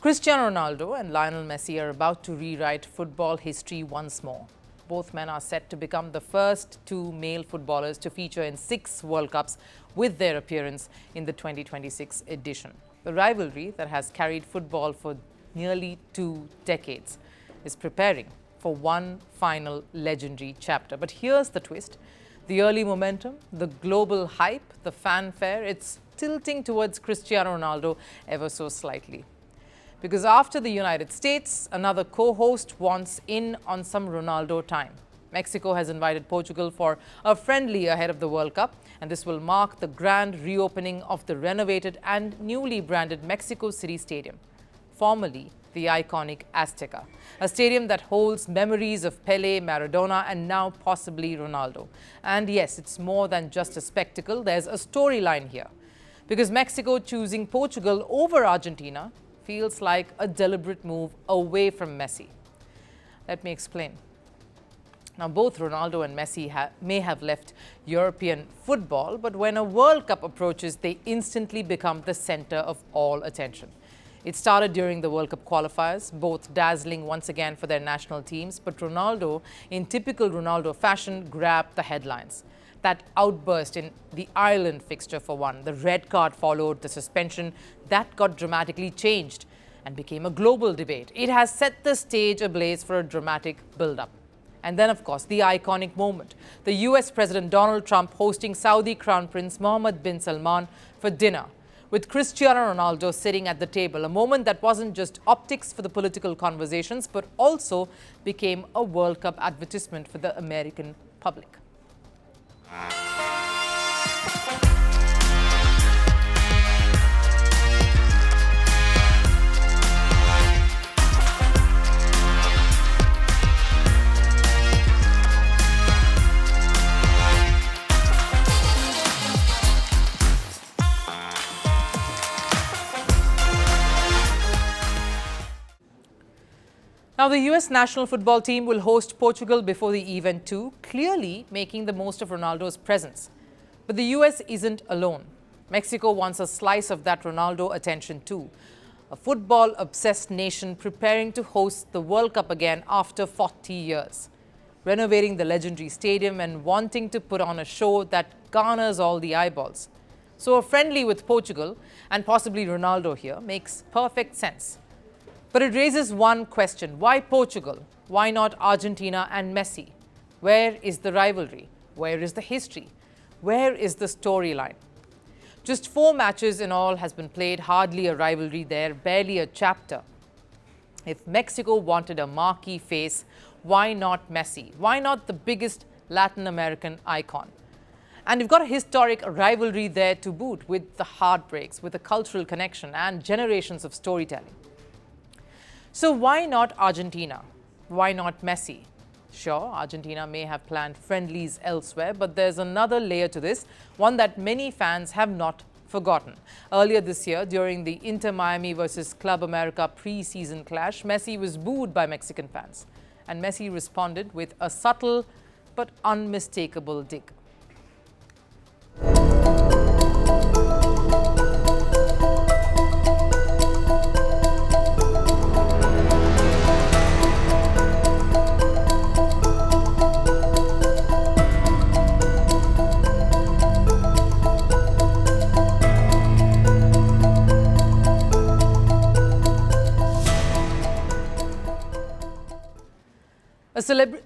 Cristiano Ronaldo and Lionel Messi are about to rewrite football history once more. Both men are set to become the first two male footballers to feature in 6 World Cups with their appearance in the 2026 edition. The rivalry that has carried football for nearly 2 decades is preparing for one final legendary chapter. But here's the twist. The early momentum, the global hype, the fanfare, it's tilting towards Cristiano Ronaldo ever so slightly. Because after the United States, another co-host wants in on some Ronaldo time. Mexico has invited Portugal for a friendly ahead of the World Cup, and this will mark the grand reopening of the renovated and newly branded Mexico City Stadium, formerly the iconic Azteca, a stadium that holds memories of Pelé, Maradona, and now possibly Ronaldo. And yes, it's more than just a spectacle. There's a storyline here, because Mexico choosing Portugal over Argentina feels like a deliberate move away from Messi. Let me explain. Now, both Ronaldo and Messi may have left European football, but when a World Cup approaches, they instantly become the center of all attention. It started during the World Cup qualifiers, both dazzling once again for their national teams, but Ronaldo, in typical Ronaldo fashion, grabbed the headlines. That outburst in the Ireland fixture for one, the red card followed, the suspension, that got dramatically changed and became a global debate. It has set the stage ablaze for a dramatic build-up. And then, of course, the iconic moment, the US President Donald Trump hosting Saudi Crown Prince Mohammed bin Salman for dinner, with Cristiano Ronaldo sitting at the table, a moment that wasn't just optics for the political conversations, but also became a World Cup advertisement for the American public. Now, the US national football team will host Portugal before the event too, clearly making the most of Ronaldo's presence. But the US isn't alone. Mexico wants a slice of that Ronaldo attention too. A football-obsessed nation preparing to host the World Cup again after 40 years. Renovating the legendary stadium and wanting to put on a show that garners all the eyeballs. So a friendly with Portugal, and possibly Ronaldo here, makes perfect sense. But it raises one question. Why Portugal? Why not Argentina and Messi? Where is the rivalry? Where is the history? Where is the storyline? Just 4 matches in all has been played, hardly a rivalry there, barely a chapter. If Mexico wanted a marquee face, why not Messi? Why not the biggest Latin American icon? And you've got a historic rivalry there to boot, with the heartbreaks, with a cultural connection and generations of storytelling. So why not Argentina? Why not Messi? Sure, Argentina may have planned friendlies elsewhere, but there's another layer to this, one that many fans have not forgotten. Earlier this year, during the Inter Miami versus Club America pre-season clash, Messi was booed by Mexican fans. And Messi responded with a subtle but unmistakable dig.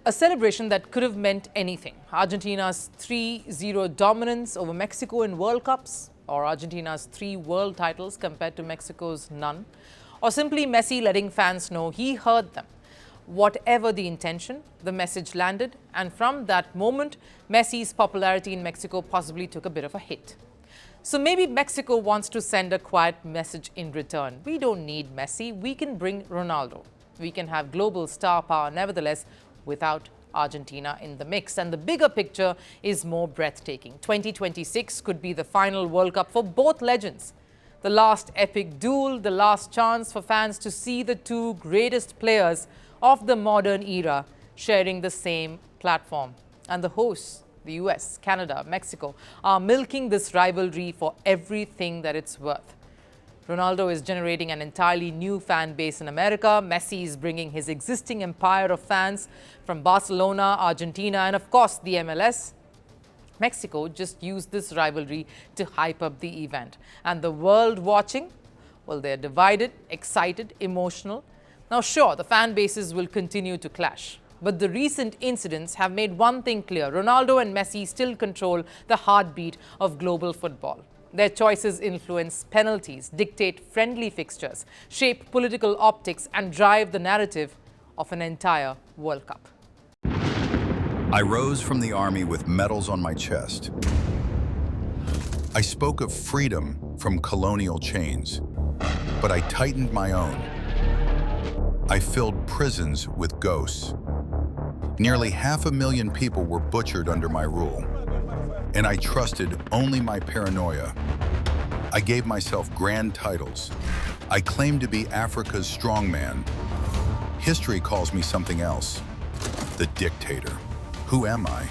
A celebration that could have meant anything. Argentina's 3-0 dominance over Mexico in World Cups, or Argentina's 3 world titles compared to Mexico's none, or simply Messi letting fans know he heard them. Whatever the intention, the message landed, and from that moment, Messi's popularity in Mexico possibly took a bit of a hit. So maybe Mexico wants to send a quiet message in return. We don't need Messi, we can bring Ronaldo. We can have global star power nevertheless without Argentina in the mix. And the bigger picture is more breathtaking. 2026 could be the final World Cup for both legends. The last epic duel, the last chance for fans to see the 2 greatest players of the modern era sharing the same platform. And the hosts, the US, Canada, Mexico, are milking this rivalry for everything that it's worth. Ronaldo is generating an entirely new fan base in America. Messi is bringing his existing empire of fans from Barcelona, Argentina, and of course the MLS. Mexico just used this rivalry to hype up the event. And the world watching? Well, they're divided, excited, emotional. Now, sure, the fan bases will continue to clash. But the recent incidents have made one thing clear. Ronaldo and Messi still control the heartbeat of global football. Their choices influence penalties, dictate friendly fixtures, shape political optics, and drive the narrative of an entire World Cup. I rose from the army with medals on my chest. I spoke of freedom from colonial chains, but I tightened my own. I filled prisons with ghosts. Nearly 500,000 people were butchered under my rule, and I trusted only my paranoia. I gave myself grand titles. I claimed to be Africa's strongman. History calls me something else, the dictator. Who am I?